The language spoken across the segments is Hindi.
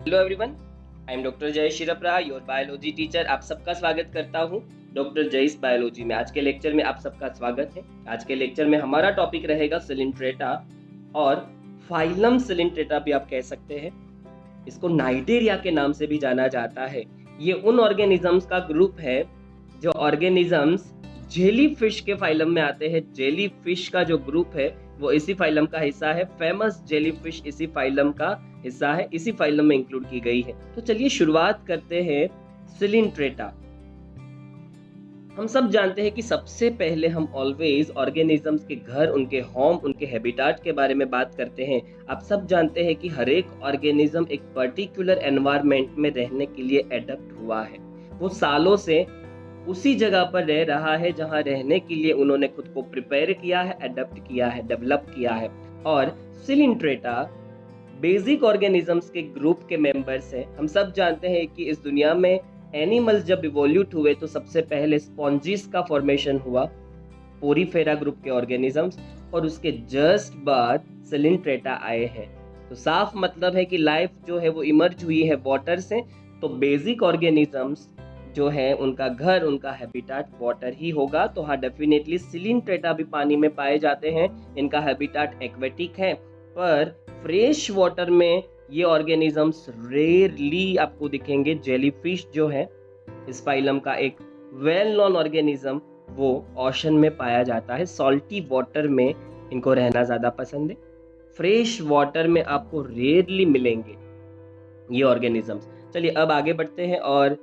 Hello everyone, I am doctor जय शिरपरा, योर बायोलॉजी टीचर। आप सबका स्वागत करता हूँ डॉक्टर जयस बायोलॉजी में। आज के लेक्चर में आप सबका स्वागत है। आज के लेक्चर में हमारा टॉपिक रहेगा सिलिंट्रेटा, और फाइलम सिलिंट्रेटा भी आप कह सकते हैं। इसको नाइडेरिया के नाम से भी जाना जाता है। ये उन ऑर्गेनिजम्स का ग्रुप है जो ऑर्गेनिजम्स जेलीफिश के फाइलम में आते हैं। जेलीफिश का जो ग्रुप है वो इसी फाइलम का हिस्सा है। फेमस जेलीफिश इसी फाइलम का हिस्सा है, इसी फाइलम में इंक्लूड की गई है। तो चलिए शुरुआत करते हैं सिलिंट्रेटा। हम सब जानते हैं कि सबसे पहले हम ऑलवेज ऑर्गेनिजम्स के घर, उनके होम, उनके हैबिटाट के बारे में बात करते हैं। आप सब जानते हैं कि हर एक ऑर्गेनिज्म एक पर्टिकुलर एनवायरनमेंट में रहने के लिए एडप्ट हुआ है। वो सालों से उसी जगह पर रह रहा है जहां रहने के लिए उन्होंने खुद को प्रिपेयर किया है, एडप्ट किया है, डेवलप किया है। और सिलिंट्रेटा बेसिक ऑर्गेनिजम्स के ग्रुप के मेंबर्स हैं। हम सब जानते हैं कि इस दुनिया में एनिमल्स जब इवोल्यूट हुए तो सबसे पहले स्पॉन्जिस का फॉर्मेशन हुआ, पोरीफेरा ग्रुप के ऑर्गेनिजम्स, और उसके जस्ट बाद सिलिंट्रेटा आए हैं। तो साफ मतलब है कि लाइफ जो है वो इमर्ज हुई है वाटर से। तो बेसिक ऑर्गेनिजम्स जो है उनका घर, उनका हैबिटाट वाटर ही होगा। तो हाँ, डेफिनेटली सिलिंट्रेटा भी पानी में पाए जाते हैं। इनका हैबिटाट एक्वेटिक है, पर फ्रेश वाटर में ये ऑर्गेनिजम्स रेयरली आपको दिखेंगे। जेलीफिश जो है इस फाइलम का एक वेल नोन ऑर्गेनिज्म, वो ओशन में पाया जाता है। सॉल्टी वाटर में इनको रहना ज़्यादा पसंद है। फ्रेश वाटर में आपको रेयरली मिलेंगे ये ऑर्गेनिजम्स। चलिए अब आगे बढ़ते हैं और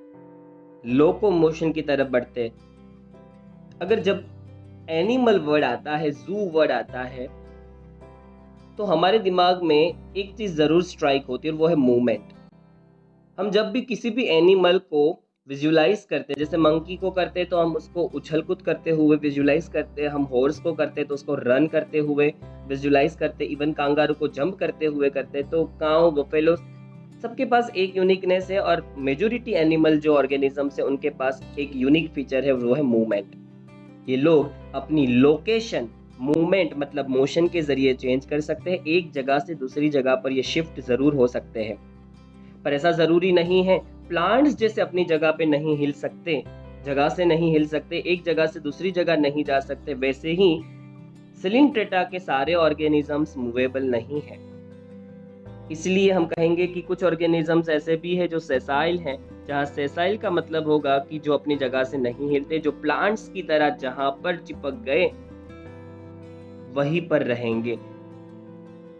लोकोमोशन की तरफ बढ़ते हैं। अगर जब एनिमल वर्ड आता है, जू वर्ड आता है, तो हमारे दिमाग में एक चीज़ ज़रूर स्ट्राइक होती है और वो है मूवमेंट। हम जब भी किसी भी एनिमल को विजुलाइज करते हैं, जैसे मंकी को करते हैं तो हम उसको उछल कूद करते हुए विजुलाइज करते हैं। हम हॉर्स को करते हैं तो उसको रन करते हुए विजुलाइज करते हैं। इवन कांगारू को जंप करते हुए करते हैं। तो काऊ, बफेलो, सबके पास एक यूनिकनेस है, और मेजोरिटी एनिमल जो ऑर्गेनिजम्स है उनके पास एक यूनिक फीचर है, वो है मूवमेंट। ये लोग अपनी लोकेशन, मूवमेंट मतलब मोशन के जरिए चेंज कर सकते हैं। एक जगह से दूसरी जगह पर ये शिफ्ट जरूर हो सकते हैं, पर ऐसा जरूरी नहीं है। प्लांट्स जैसे अपनी जगह पे नहीं हिल सकते, जगह से नहीं हिल सकते, एक जगह से दूसरी जगह नहीं जा सकते, वैसे ही सिलिंट्रेटा के सारे ऑर्गेनिजम्स मूवेबल नहीं है। इसलिए हम कहेंगे कि कुछ ऑर्गेनिजम्स ऐसे भी है जो सेसाइल हैं, जहाँ सेसाइल का मतलब होगा कि जो अपनी जगह से नहीं हिलते, जो प्लांट्स की तरह जहाँ पर चिपक गए वहीं पर रहेंगे।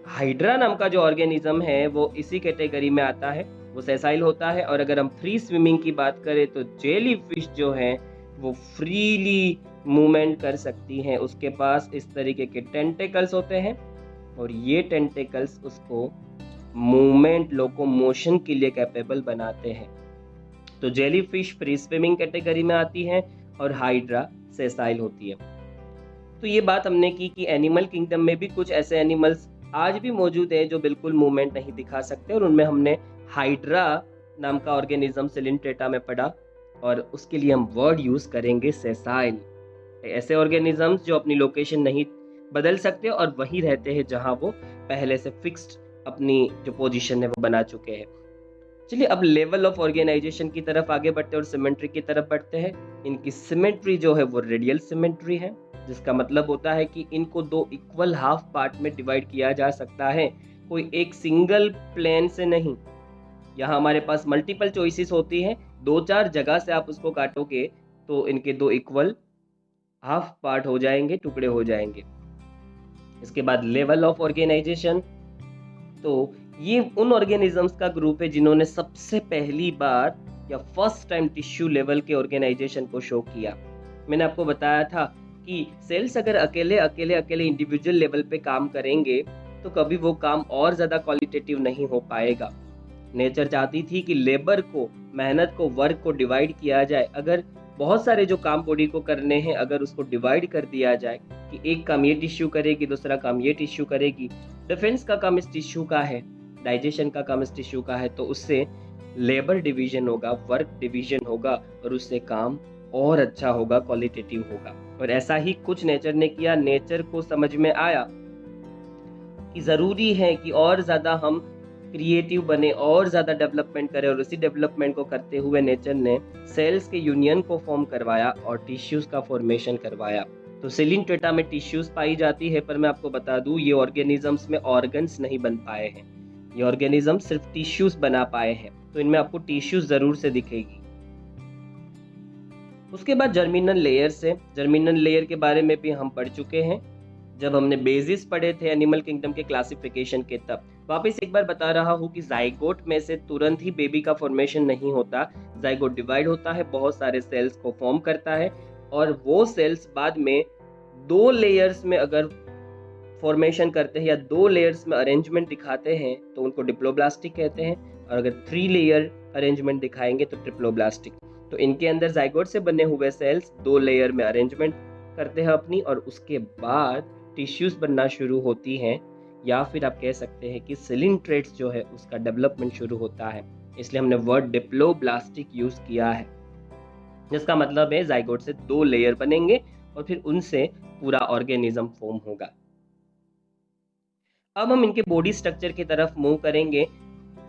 हाइड्रा नाम का जो ऑर्गेनिज्म है वो इसी कैटेगरी में आता है, वो सेसाइल होता है। और अगर हम फ्री स्विमिंग की बात करें तो जेली फिश जो है वो फ्रीली मूवमेंट कर सकती हैं। उसके पास इस तरीके के टेंटेकल्स होते हैं, और ये टेंटेकल्स उसको मूवमेंट, लोकोमोशन के लिए कैपेबल बनाते हैं। तो jelly fish free swimming category में आती है और हाइड्रा सेसाइल होती है। तो ये बात हमने की कि एनिमल किंगडम में भी कुछ ऐसे एनिमल्स आज भी मौजूद हैं जो बिल्कुल मूवमेंट नहीं दिखा सकते, और उनमें हमने हाइड्रा नाम का ऑर्गेनिज्म सिलिंट्रेटा में पढ़ा, और उसके लिए हम वर्ड यूज करेंगे सेसाइल। ऐसे ऑर्गेनिजम्स जो अपनी लोकेशन नहीं बदल सकते और वहीं रहते हैं जहां वो पहले से फिक्स्ड अपनी जो पोजीशन है वो बना चुके हैं। चलिए अब लेवल ऑफ ऑर्गेनाइजेशन की तरफ आगे बढ़ते हैं और सिमेट्री की तरफ बढ़ते हैं। इनकी सिमेट्री जो है वो रेडियल सिमेट्री है, जिसका मतलब होता है कि इनको दो इक्वल हाफ पार्ट में डिवाइड किया जा सकता है, कोई एक सिंगल प्लेन से नहीं। यहाँ हमारे पास मल्टीपल चॉइसेस होती हैं, दो चार जगह से आप उसको काटोगे तो इनके दो इक्वल हाफ पार्ट हो जाएंगे, टुकड़े हो जाएंगे। इसके बाद लेवल ऑफ ऑर्गेनाइजेशन, तो ये उन ऑर्गेनिजम्स का ग्रुप है जिन्होंने सबसे पहली बार या फर्स्ट टाइम टिश्यू लेवल के ऑर्गेनाइजेशन को शो किया। मैंने आपको बताया था कि सेल्स अगर अकेले अकेले अकेले इंडिविजुअल लेवल पे काम करेंगे तो कभी वो काम और ज़्यादा क्वालिटेटिव नहीं हो पाएगा। नेचर चाहती थी कि लेबर को, मेहनत को, वर्क को डिवाइड किया जाए। अगर बहुत सारे जो काम बॉडी को करने हैं, अगर उसको डिवाइड कर दिया जाए कि एक काम ये टिश्यू करेगी, दूसरा काम ये टिश्यू करेगी, डिफेंस का काम इस टिश्यू का है, डाइजेशन का काम इस टिश्यू का है, तो उससे लेबर डिवीजन होगा, वर्क डिवीजन होगा, और उससे काम और अच्छा होगा, क्वालिटेटिव होगा। और ऐसा ही कुछ नेचर ने किया। नेचर को समझ में आया कि जरूरी है कि और ज्यादा हम क्रिएटिव बने और ज़्यादा डेवलपमेंट करे, और उसी डेवलपमेंट को करते हुए नेचर ने सेल्स के यूनियन को फॉर्म करवाया और टिश्यूज़ का फॉर्मेशन करवाया। तो सिलिंट्रेटा में टिश्यूज़ पाई जाती है, पर मैं आपको बता दूँ ये ऑर्गेनिजम्स में ऑर्गन्स नहीं बन पाए हैं। ये ऑर्गेनिज्म सिर्फ टिश्यूज़ बना पाए हैं, तो इनमें आपको टिश्यूज़ ज़रूर से दिखेगी। उसके बाद जर्मिनल लेयर्स है। जर्मिनल लेयर के बारे में भी हम पढ़ चुके हैं जब हमने बेसिस पढ़े थे एनिमल किंगडम के क्लासिफिकेशन के तब। वापस एक बार बता रहा हूँ कि जाइगोट में से तुरंत ही बेबी का फॉर्मेशन नहीं होता। जाइगोट डिवाइड होता है, बहुत सारे सेल्स को फॉर्म करता है, और वो सेल्स बाद में 2 लेयर्स में अगर फॉर्मेशन करते हैं या 2 लेयर्स में अरेंजमेंट दिखाते हैं तो उनको डिप्लोब्लास्टिक कहते हैं, और अगर 3 लेयर अरेंजमेंट दिखाएंगे तो ट्रिप्लोब्लास्टिक। तो इनके अंदर जाइगोट से बने हुए सेल्स 2 लेयर में अरेंजमेंट करते हैं अपनी, और उसके बाद टिश्यूज बनना शुरू होती हैं, या फिर आप कह सकते हैं कि सिलिंट्रेट्स जो है उसका डेवलपमेंट शुरू होता है। इसलिए हमने वर्ड डिप्लोब्लास्टिक यूज किया है, जिसका मतलब है जाइगोट से 2 लेयर बनेंगे और फिर उनसे पूरा ऑर्गेनिज्म फॉर्म होगा। अब हम इनके बॉडी स्ट्रक्चर की तरफ मूव करेंगे।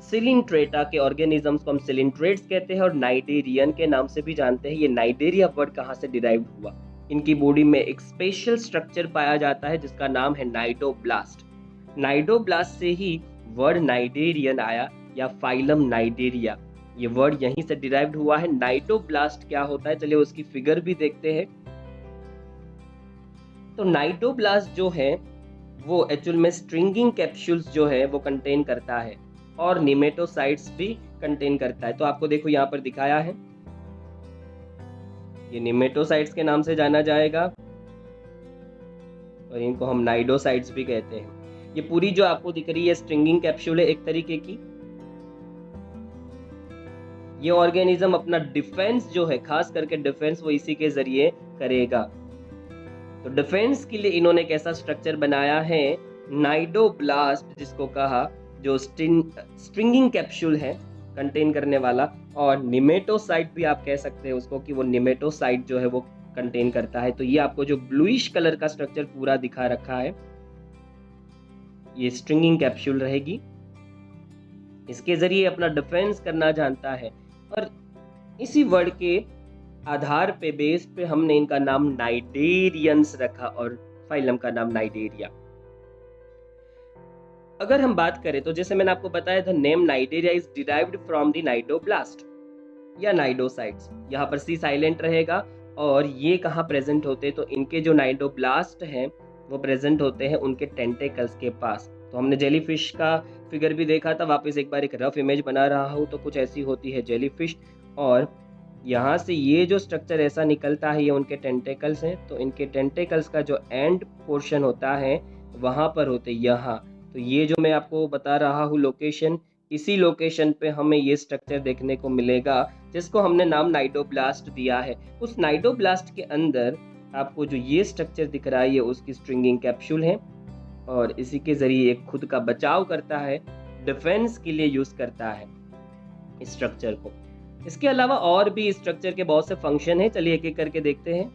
सिलिंट्रेटा के ऑर्गेनिजम्स को हम सिलिंट्रेट्स कहते हैं और नाइडेरियन के नाम से भी जानते हैं। ये नाइडेरिया वर्ड कहाँ से डिराइव हुआ? इनकी बॉडी में एक स्पेशल स्ट्रक्चर पाया जाता है जिसका नाम है नाइडोब्लास्ट। नाइडोब्लास्ट से ही वर्ड नाइडेरियन आया या फाइलम नाइडेरिया, ये वर्ड यहीं से डिराइव्ड हुआ है। नाइडोब्लास्ट क्या होता है, चलिए उसकी फिगर भी देखते हैं। तो नाइडोब्लास्ट जो है वो एक्चुअल में स्ट्रिंगिंग कैप्सूल्स जो है वो कंटेन करता है, और निमेटोसाइट्स भी कंटेन करता है। तो आपको देखो यहाँ पर दिखाया है, ये निमेटोसाइट्स के नाम से जाना जाएगा, और इनको हम नाइडोसाइट्स भी कहते हैं। ये पूरी जो आपको दिख रही है स्ट्रिंगिंग कैप्सूल है एक तरीके की। ये ऑर्गेनिज्म अपना डिफेंस जो है, खास करके डिफेंस, वो इसी के जरिए करेगा। तो डिफेंस के लिए इन्होंने एक ऐसा स्ट्रक्चर बनाया है नाइडोब्लास्ट, जिसको कहा, जो स्ट्रिंगिंग कैप्सूल है कंटेन करने वाला, और निमेटोसाइट भी आप कह सकते हैं उसको कि वो निमेटोसाइट जो है वो कंटेन करता है। तो ये आपको जो ब्लूइश कलर का स्ट्रक्चर पूरा दिखा रखा है, ये स्ट्रिंगिंग कैप्सूल रहेगी। इसके जरिए अपना डिफेंस करना जानता है, और इसी वर्ड के आधार पे, बेस पे हमने इनका नाम नाइडेरियंस रखा और फाइलम का नाम नाइडेरिया। अगर हम बात करें तो जैसे मैंने आपको बताया था, name Cnidaria is derived from the cnidoblast या नाइडोसाइट्स। यहाँ पर सी साइलेंट रहेगा, और ये कहाँ प्रेजेंट होते हैं, तो इनके जो नाइडोब्लास्ट हैं वो प्रेजेंट होते हैं उनके टेंटेकल्स के पास। तो हमने जेलीफिश का फिगर भी देखा था, वापस एक बार एक रफ इमेज बना रहा हूँ, तो कुछ ऐसी होती है जेलीफिश, और यहाँ से ये जो स्ट्रक्चर ऐसा निकलता है, ये उनके टेंटेकल्स हैं। तो इनके टेंटेकल्स का जो एंड पोर्शन होता है वहाँ पर होते यहाँ। तो ये जो मैं आपको बता रहा हूँ लोकेशन, इसी लोकेशन पे हमें ये स्ट्रक्चर देखने को मिलेगा, जिसको हमने नाम नाइडोब्लास्ट दिया है। उस नाइडोब्लास्ट के अंदर आपको जो ये स्ट्रक्चर दिख रहा है, ये उसकी स्ट्रिंगिंग कैप्सूल है, और इसी के जरिए एक खुद का बचाव करता है, डिफेंस के लिए यूज करता है इस स्ट्रक्चर को। इसके अलावा और भी स्ट्रक्चर के बहुत से फंक्शन हैं, चलिए एक एक करके देखते हैं।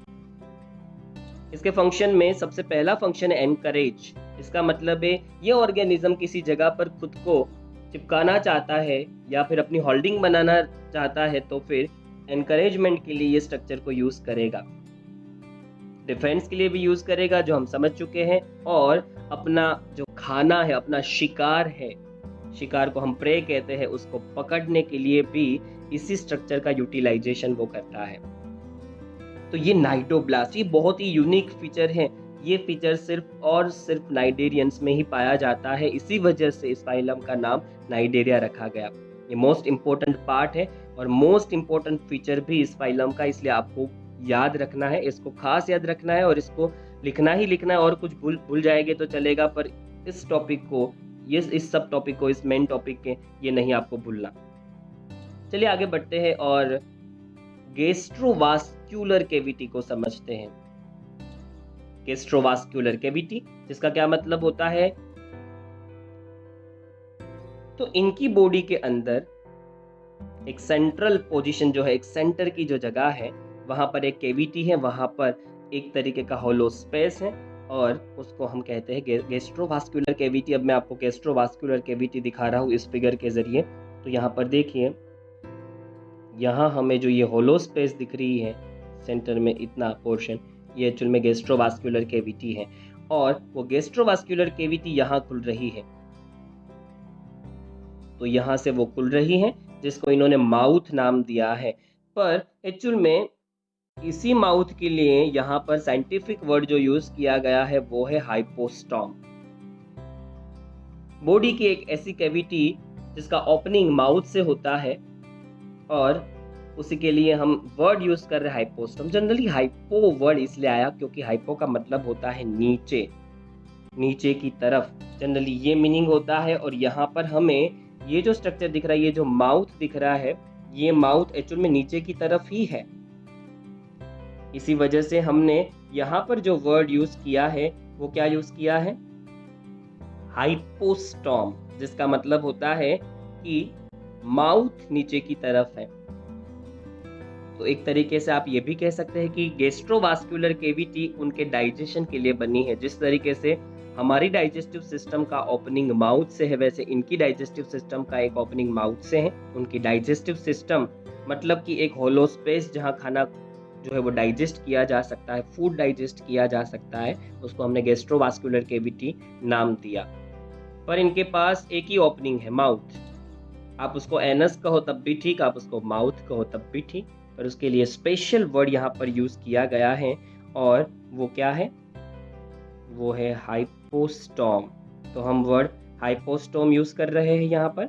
इसके फंक्शन में सबसे पहला फंक्शन है एनकरेज। इसका मतलब है ये ऑर्गेनिज्म किसी जगह पर खुद को चिपकाना चाहता है या फिर अपनी होल्डिंग बनाना चाहता है, तो फिर एनकरेजमेंट के लिए ये स्ट्रक्चर को यूज करेगा। डिफेंस के लिए भी यूज करेगा, जो हम समझ चुके हैं, और अपना जो खाना है, अपना शिकार है, शिकार को हम प्रे कहते हैं, उसको पकड़ने के लिए भी इसी स्ट्रक्चर का यूटिलाइजेशन वो करता है। तो ये नाइडोब्लास्ट, ये बहुत ही यूनिक फीचर है। ये फीचर सिर्फ और सिर्फ नाइडेरियंस में ही पाया जाता है, इसी वजह से इस फाइलम का नाम नाइडेरिया रखा गया। ये मोस्ट इम्पोर्टेंट पार्ट है और मोस्ट इम्पोर्टेंट फीचर भी इस फाइलम का, इसलिए आपको याद रखना है, इसको खास याद रखना है, और इसको लिखना ही लिखना है। और कुछ भूल जाएंगे तो चलेगा, पर इस टॉपिक को, इस सब टॉपिक को, इस मेन टॉपिक के, ये नहीं आपको भूलना। चलिए आगे बढ़ते हैं और गैस्ट्रोवास्क्यूलर कैविटी को समझते हैं। गैस्ट्रोवास्क्यूलर कैविटी, जिसका क्या मतलब होता है, तो इनकी बॉडी के अंदर एक सेंट्रल पोजीशन जो है, एक सेंटर की जो जगह है, वहां पर एक कैविटी है, वहां पर एक तरीके का होलो स्पेस है, और उसको हम कहते हैं गैस्ट्रोवास्कुलर कैविटी। अब मैं आपको गैस्ट्रोवास्कुलर कैविटी दिखा रहा हूँ इस फिगर के ज़रिए। तो यहाँ पर देखिए, यहाँ हमें जो ये होलो स्पेस दिख रही है सेंटर में, इतना पोर्शन, ये एक्चुअल में गैस्ट्रोवास्कुलर कैविटी है। और वो गैस्ट्रोवास्कुलर कैविटी यहाँ खुल रही है, तो यहाँ से वो खुल रही है, जिसको इन्होंने माउथ नाम दिया है। पर एक्चुअल में इसी माउथ के लिए यहाँ पर साइंटिफिक वर्ड जो यूज किया गया है वो है हाइपोस्टॉम। बॉडी की एक ऐसी कैविटी जिसका ओपनिंग माउथ से होता है, और उसी के लिए हम वर्ड यूज कर रहे हैं हाइपोस्टॉम। जनरली हाइपो वर्ड इसलिए आया क्योंकि हाइपो का मतलब होता है नीचे, नीचे की तरफ, जनरली ये मीनिंग होता है। और यहाँ पर हमें ये जो स्ट्रक्चर दिख रहा है, ये जो माउथ दिख रहा है, ये माउथ एक्चुअल में नीचे की तरफ ही है। इसी वजह से हमने यहाँ पर जो वर्ड यूज किया है वो क्या यूज किया है, हाइपोस्टॉम, जिसका मतलब होता है कि माउथ नीचे की तरफ है। तो एक तरीके से आप ये भी कह सकते हैं कि गैस्ट्रोवास्कुलर कैविटी उनके डाइजेशन के लिए बनी है। जिस तरीके से हमारी डाइजेस्टिव सिस्टम का ओपनिंग माउथ से है, वैसे इनकी डाइजेस्टिव सिस्टम का एक ओपनिंग माउथ से है। उनकी डाइजेस्टिव सिस्टम मतलब कि एक होलो स्पेस जहाँ खाना जो है वो डाइजेस्ट किया जा सकता है, फूड डाइजेस्ट किया जा सकता है, उसको हमने गैस्ट्रोवास्कुलर कैविटी नाम दिया। पर इनके पास एक ही ओपनिंग है, माउथ। आप उसको एनस कहो तब भी ठीक, आप उसको माउथ कहो तब भी ठीक, पर उसके लिए स्पेशल वर्ड यहाँ पर यूज किया गया है, और वो क्या है, वो है हाइपोस्टॉम। तो हम वर्ड हाइपोस्टॉम यूज कर रहे हैं यहाँ पर।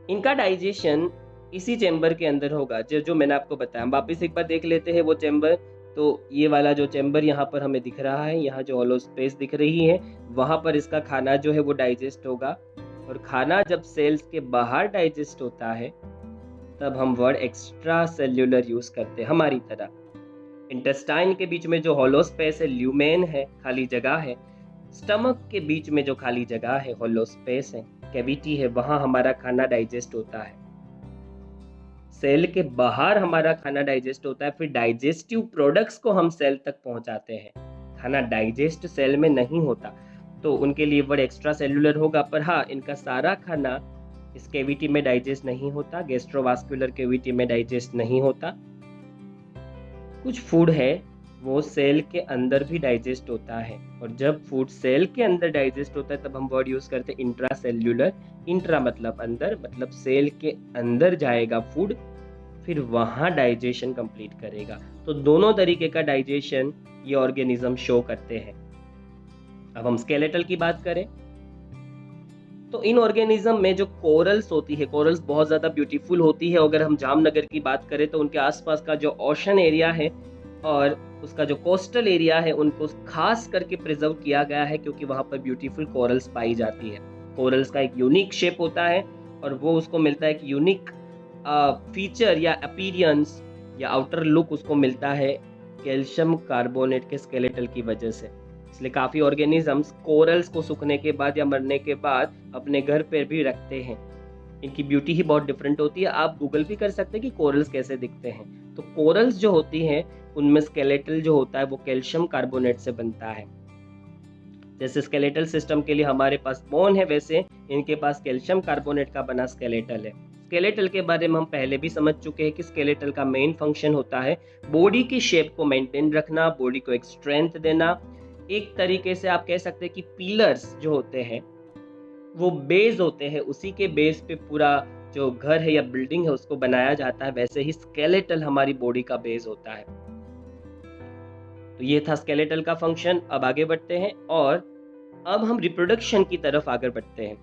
इनका डाइजेशन इसी चैम्बर के अंदर होगा, जो मैंने आपको बताया। हम वापिस एक बार देख लेते हैं वो चैम्बर। तो ये वाला जो चैम्बर यहाँ पर हमें दिख रहा है, यहाँ जो होलो स्पेस दिख रही है, वहाँ पर इसका खाना जो है वो डाइजेस्ट होगा। और खाना जब सेल्स के बाहर डाइजेस्ट होता है तब हम वर्ड एक्स्ट्रा सेल्यूलर यूज करते हैं हमारी तरह। इंटेस्टाइन के बीच में जो होलो स्पेस है, ल्यूमेन है, खाली जगह है। स्टमक के बीच में जो खाली जगह है, होलो स्पेस है, कैविटी है, वहां हमारा खाना डाइजेस्ट होता है। सेल के बाहर हमारा खाना डाइजेस्ट होता है, फिर डाइजेस्टिव प्रोडक्ट्स को हम सेल तक पहुंचाते हैं। खाना डाइजेस्ट सेल में नहीं होता, तो उनके लिए वर्ड एक्स्ट्रा सेल्यूलर होगा। पर हाँ, इनका सारा खाना इस कैविटी में डाइजेस्ट नहीं होता, गैस्ट्रोवास्कुलर कैविटी में डाइजेस्ट नहीं होता। कुछ फूड है वो सेल के अंदर भी डाइजेस्ट होता है, और जब फूड सेल के अंदर डाइजेस्ट होता है तब हम वर्ड यूज करते हैं इंट्रा सेल्यूलर। इंट्रा मतलब अंदर, मतलब सेल के अंदर जाएगा फूड, फिर वहां डाइजेशन कंप्लीट करेगा। तो दोनों तरीके का डाइजेशन ये ऑर्गेनिज्म शो करते हैं। अब हम स्केलेटल की बात करें तो इन ऑर्गेनिज्म में जो कोरल्स होती है, कोरल्स बहुत ज़्यादा ब्यूटीफुल होती है। अगर हम जामनगर की बात करें तो उनके आसपास का जो ओशन एरिया है और उसका जो कोस्टल एरिया है, उनको खास करके प्रिजर्व किया गया है, क्योंकि वहाँ पर ब्यूटीफुल कोरल्स पाई जाती है। कोरल्स का एक यूनिक शेप होता है, और वो उसको मिलता है एक यूनिक फीचर या अपीरियंस या आउटर लुक उसको मिलता है कैल्शियम कार्बोनेट के स्केलेटल की वजह से। इसलिए काफ़ी ऑर्गेनिजम्स कोरल्स को सूखने के बाद या मरने के बाद अपने घर पर भी रखते हैं। इनकी ब्यूटी ही बहुत डिफरेंट होती है। आप गूगल भी कर सकते हैं कि कोरल्स कैसे दिखते हैं। तो कोरल्स जो होती हैं उनमें स्केलेटल जो होता है वो कैल्शियम कार्बोनेट से बनता है। जैसे स्केलेटल सिस्टम के लिए हमारे पास बोन है, वैसे इनके पास कैल्शियम कार्बोनेट का बना स्केलेटल है। स्केलेटल के बारे में हम पहले भी समझ चुके हैं कि स्केलेटल का मेन फंक्शन होता है बॉडी की शेप को मेंटेन रखना, बॉडी को एक स्ट्रेंथ देना। एक तरीके से आप कह सकते हैं कि पिलर्स जो होते हैं वो बेस होते हैं, उसी के बेस पे पूरा जो घर है या बिल्डिंग है उसको बनाया जाता है। वैसे ही स्केलेटल हमारी बॉडी का बेस होता है। तो ये था स्केलेटल का फंक्शन। अब आगे बढ़ते हैं, और अब हम रिप्रोडक्शन की तरफ आगे बढ़ते हैं।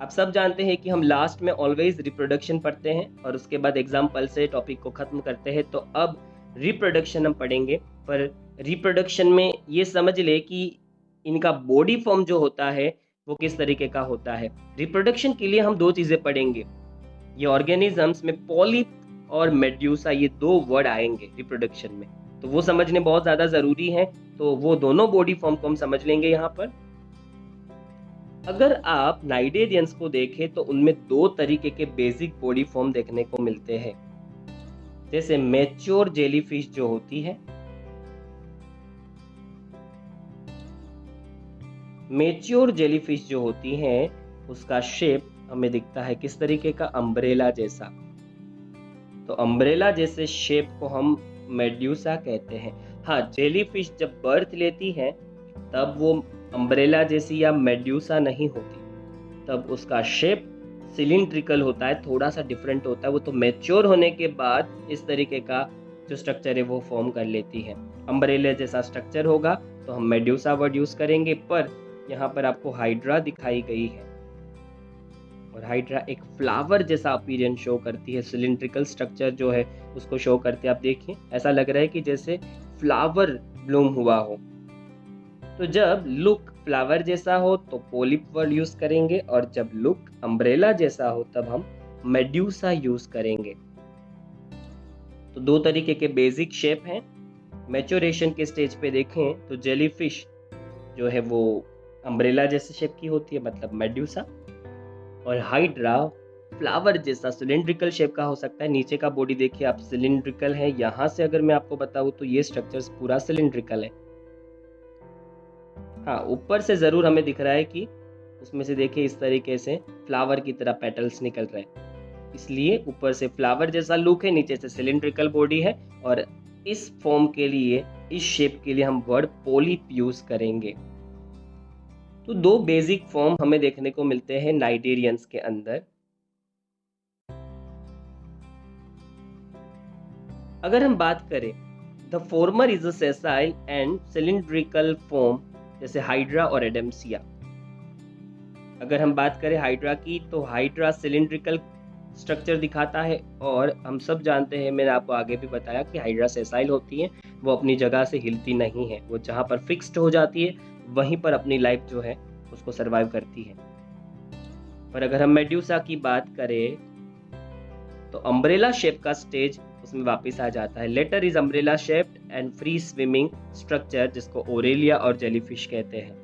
आप सब जानते हैं कि हम लास्ट में ऑलवेज रिप्रोडक्शन पढ़ते हैं और उसके बाद एग्जाम्पल से टॉपिक को खत्म करते हैं। तो अब रिप्रोडक्शन हम पढ़ेंगे, पर रिप्रोडक्शन में ये समझ ले कि इनका बॉडी फॉर्म जो होता है वो किस तरीके का होता है। रिप्रोडक्शन के लिए हम दो चीज़ें पढ़ेंगे। ये ऑर्गेनिजम्स में पॉलिप और मेड्यूसा, ये दो वर्ड आएंगे रिप्रोडक्शन में, तो वो समझने बहुत ज़्यादा ज़रूरी है। तो वो दोनों बॉडी फॉर्म को हम समझ लेंगे यहाँ पर। अगर आप नाइडेरियंस को देखें तो उनमें दो तरीके के बेसिक बॉडी फॉर्म देखने को मिलते हैं। जैसे मैच्योर जेलीफिश जो होती है, मेच्योर जेलीफिश जो होती हैं उसका शेप हमें दिखता है किस तरीके का, अम्ब्रेला जैसा। तो अम्ब्रेला जैसे शेप को हम मेड्यूसा कहते हैं। हाँ, जेलीफिश जब बर्थ लेती है तब वो अम्ब्रेला जैसी या मेड्यूसा नहीं होती, तब उसका शेप सिलिंड्रिकल होता है, थोड़ा सा डिफरेंट होता है। वो तो मैच्योर होने के बाद इस तरीके का जो स्ट्रक्चर है वो फॉर्म कर लेती है। अम्ब्रेला जैसा स्ट्रक्चर होगा तो हम मेड्यूसा वर्ड यूज करेंगे, पर यहाँ पर आपको हाइड्रा दिखाई गई है और हाइड्रा एक फ्लावर जैसा अपीयरेंस शो करती है, सिलिंड्रिकल स्ट्रक्चर जो है उसको शो करती है। आप देखिए, ऐसा लग रहा है कि जैसे फ्लावर ब्लूम हुआ हो। तो जब लुक फ्लावर जैसा हो तो पोलिप वर्ड यूज करेंगे, और जब लुक अम्ब्रेला जैसा हो तब हम मेड्यूसा यूज करेंगे। तो दो तरीके के बेसिक शेप हैं। मैच्योरेशन के स्टेज पे देखें तो जेलीफिश जो है वो अम्ब्रेला जैसे शेप की होती है, मतलब मेड्यूसा, और हाइड्रा फ्लावर जैसा सिलिंड्रिकल शेप का हो सकता है। नीचे का बॉडी देखिए आप, सिलिंड्रिकल है। यहाँ से अगर मैं आपको बताऊँ तो ये स्ट्रक्चर्स पूरा सिलिंड्रिकल है। हाँ, ऊपर से जरूर हमें दिख रहा है कि उसमें से देखिए इस तरीके से फ्लावर की तरह पेटल्स निकल रहे हैं, इसलिए ऊपर से फ्लावर जैसा लुक है, नीचे से सिलिंड्रिकल बॉडी है। और इस फॉर्म के लिए, इस शेप के लिए हम वर्ड पोलिप यूज करेंगे। तो दो बेसिक फॉर्म हमें देखने को मिलते हैं नाइडेरियंस के अंदर। अगर हम बात करें the former is a sessile and cylindrical form, जैसे हाइड्रा और एडेम्सिया। अगर हम बात करें हाइड्रा की तो हाइड्रा सिलिंड्रिकल स्ट्रक्चर दिखाता है, और हम सब जानते हैं, मैंने आपको आगे भी बताया कि हाइड्रा सेसाइल होती है, वो अपनी जगह से हिलती नहीं है, वो जहाँ पर फिक्स्ड हो जाती है वहीं पर अपनी लाइफ जो है उसको सरवाइव करती है। पर अगर हम मेड्यूसा की बात करें तो अम्ब्रेला शेप का स्टेज उसमें वापस आ जाता है। Latter is umbrella shaped and free swimming structure, जिसको ओरेलिया और जेलीफिश कहते हैं।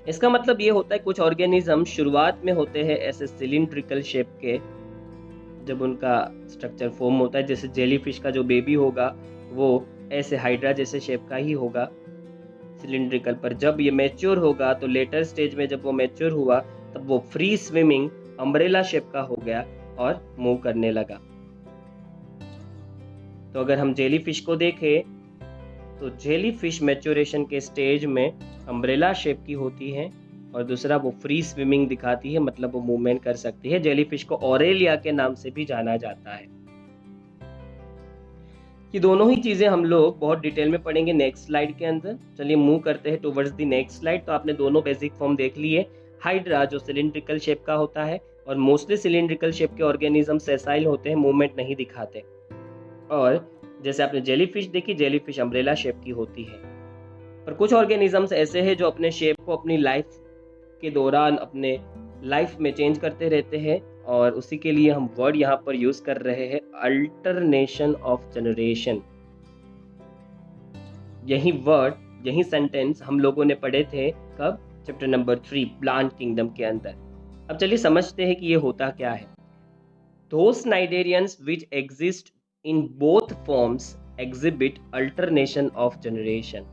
इसका मतलब ये होता है कुछ ऑर्गेनिज्म शुरुआत में होते हैं ऐसे सिलिंड्रिकल शेप के, जब उनका स्ट्रक्चर फॉर्म होता है, जैसे जेलीफिश का जो बेबी होगा वो ऐसे हाइड्रा जैसे शेप का ही होगा, सिलिंड्रिकल। पर जब ये मैच्योर होगा तो लेटर स्टेज में जब वो मैच्योर हुआ तब वो फ्री स्विमिंग अम्ब्रेला शेप का हो गया और मूव करने लगा। तो अगर हम जेलीफिश को देखें तो जेलीफिश मैच्योरेशन के स्टेज में अम्ब्रेला शेप की होती है, और दूसरा वो फ्री स्विमिंग दिखाती है, मतलब वो मूवमेंट कर सकती है। जेलीफिश को ओरेलिया के नाम से भी जाना जाता है। ये दोनों ही चीजें हम लोग बहुत डिटेल में पढ़ेंगे नेक्स्ट स्लाइड के अंदर। चलिए मूव करते हैं टुवर्ड्स द नेक्स्ट स्लाइड। तो आपने दोनों बेसिक फॉर्म देख लिए। हाइड्रा जो सिलिंड्रिकल शेप का होता है, और मोस्टली सिलिंड्रिकल शेप के ऑर्गेनिज्म सेसाइल होते हैं, मूवमेंट नहीं दिखाते। और जैसे आपने जेलीफिश देखी, जेलीफिश अम्ब्रेला शेप की होती है। पर कुछ ऑर्गेनिजम्स ऐसे हैं जो अपने शेप को अपनी लाइफ के दौरान अपने लाइफ में चेंज करते रहते हैं, और उसी के लिए हम वर्ड यहाँ पर यूज कर रहे हैं, अल्टरनेशन ऑफ जनरेशन। यही वर्ड, यही सेंटेंस हम लोगों ने पढ़े थे कब, चैप्टर नंबर 3 प्लांट किंगडम के अंदर। अब चलिए समझते हैं कि ये होता क्या है। Those cnidarians which exist in both forms exhibit alternation of generation।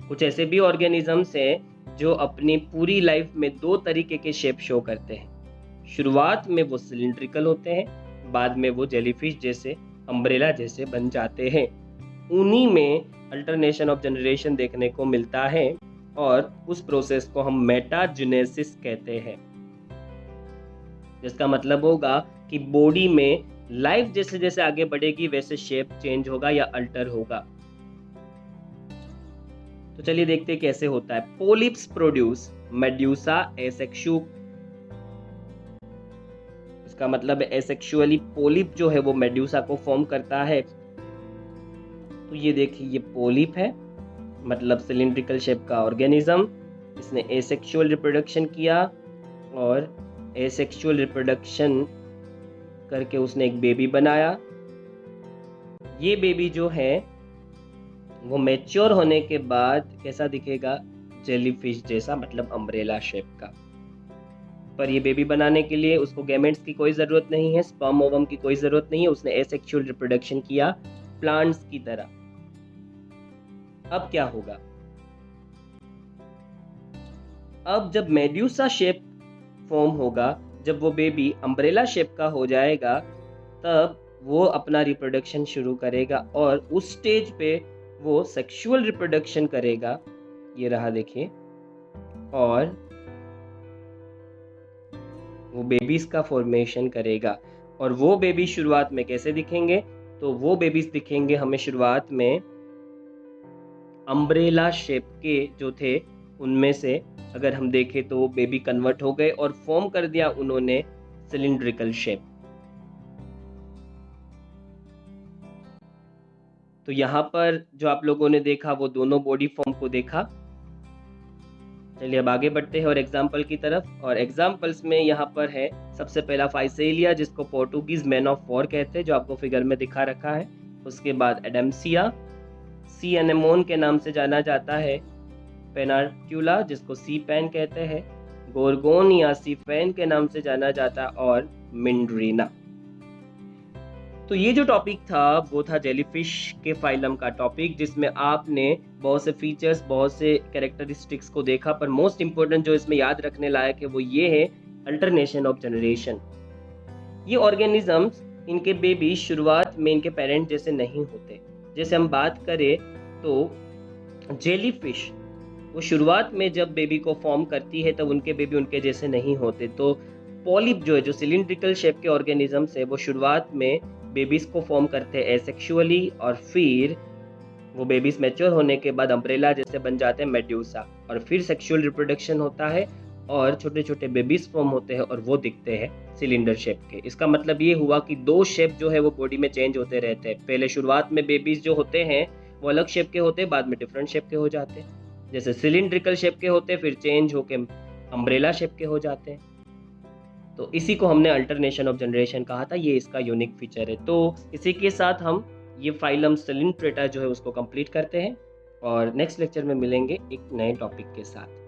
कुछ ऐसे भी ऑर्गेनिजम्स हैं जो अपनी पूरी लाइफ में दो तरीके के शेप शो करते हैं। शुरुआत में वो सिलिंड्रिकल होते हैं, बाद में वो जेलीफिश जैसे, अम्ब्रेला जैसे बन जाते हैं। उन्हीं में अल्टरनेशन ऑफ जनरेशन देखने को मिलता है, और उस प्रोसेस को हम मेटाजेनेसिस कहते हैं, जिसका मतलब होगा कि बॉडी में लाइफ जैसे जैसे आगे बढ़ेगी वैसे शेप चेंज होगा या अल्टर होगा। तो चलिए देखते हैं कैसे होता है। Polyps produce medusa asexual. इसका मतलब एसेक्सुअली पोलिप जो है वो मेड्यूसा को फॉर्म करता है। तो ये देखिए, ये पोलिप है, मतलब सिलिंड्रिकल शेप का ऑर्गेनिज्म। इसने एसेक्सुअल रिप्रोडक्शन किया, और एसेक्सुअल रिप्रोडक्शन करके उसने एक बेबी बनाया। ये बेबी जो है वो मैच्योर होने के बाद कैसा दिखेगा, जेलीफिश जैसा, मतलब अम्ब्रेला शेप का। पर ये बेबी बनाने के लिए उसको गैमेट्स की कोई ज़रूरत नहीं है, स्पर्म ओवम की कोई ज़रूरत नहीं है, उसने एसेक्सुअल रिप्रोडक्शन किया प्लांट्स की तरह। अब क्या होगा, अब जब मेड्यूसा शेप फॉर्म होगा, जब वो बेबी अम्ब्रेला शेप का हो जाएगा, तब वो अपना रिप्रोडक्शन शुरू करेगा और उस स्टेज पे वो सेक्सुअल रिप्रोडक्शन करेगा। ये रहा देखिए। और वो बेबीज का फॉर्मेशन करेगा। और वो बेबी शुरुआत में कैसे दिखेंगे? तो वो बेबीज दिखेंगे हमें शुरुआत में अम्ब्रेला शेप के जो थे उनमें से अगर हम देखें तो वो बेबी कन्वर्ट हो गए और फॉर्म कर दिया उन्होंने सिलिंड्रिकल शेप। तो यहाँ पर जो आप लोगों ने देखा वो दोनों बॉडी फॉर्म को देखा। चलिए अब आगे बढ़ते हैं और एग्जाम्पल की तरफ। और एग्जाम्पल्स में यहाँ पर है सबसे पहला फाइसेलिया, जिसको पोर्टुगीज मैन ऑफ वॉर कहते हैं, जो आपको फिगर में दिखा रखा है। उसके बाद एडम्सिया, सी एनेमोन के नाम से जाना जाता है। पेनार्क्यूला, जिसको सी पैन कहते हैं। गोरगोन या सी फैन के नाम से जाना जाता, और मिंड्रीना। तो ये जो टॉपिक था वो था जेलीफिश के फाइलम का टॉपिक, जिसमें आपने बहुत से फीचर्स, बहुत से कैरेक्टरिस्टिक्स को देखा। पर मोस्ट इम्पोर्टेंट जो इसमें याद रखने लायक है वो ये है अल्टरनेशन ऑफ जनरेशन। ये ऑर्गेनिजम्स, इनके बेबी शुरुआत में इनके पेरेंट जैसे नहीं होते। जैसे हम बात करें तो जेलीफिश, वो शुरुआत में जब बेबी को फॉर्म करती है तब उनके बेबी उनके जैसे नहीं होते। तो पॉलिप जो है, जो सिलिंड्रिकल शेप के ऑर्गेनिजम्स है, वो शुरुआत में बेबीज को फॉर्म करते हैं एसेक्सुअली, और फिर वो बेबीज मैच्योर होने के बाद अम्ब्रेला जैसे बन जाते हैं मेड्यूसा, और फिर सेक्सुअल रिप्रोडक्शन होता है और छोटे छोटे बेबीज फॉर्म होते हैं और वो दिखते हैं सिलेंडर शेप के। इसका मतलब ये हुआ कि दो शेप जो है वो बॉडी में चेंज होते रहते हैं। पहले शुरुआत में बेबीज जो होते हैं वो अलग शेप के होते हैं, बाद में डिफरेंट शेप के हो जाते हैं। जैसे सिलिंड्रिकल शेप के होते हैं, फिर चेंज होके अम्ब्रेला शेप के हो जाते हैं। तो इसी को हमने अल्टरनेशन ऑफ जनरेशन कहा था। ये इसका यूनिक फीचर है। तो इसी के साथ हम ये फाइलम सिलिंट्रेटा जो है उसको कंप्लीट करते हैं और नेक्स्ट लेक्चर में मिलेंगे एक नए टॉपिक के साथ।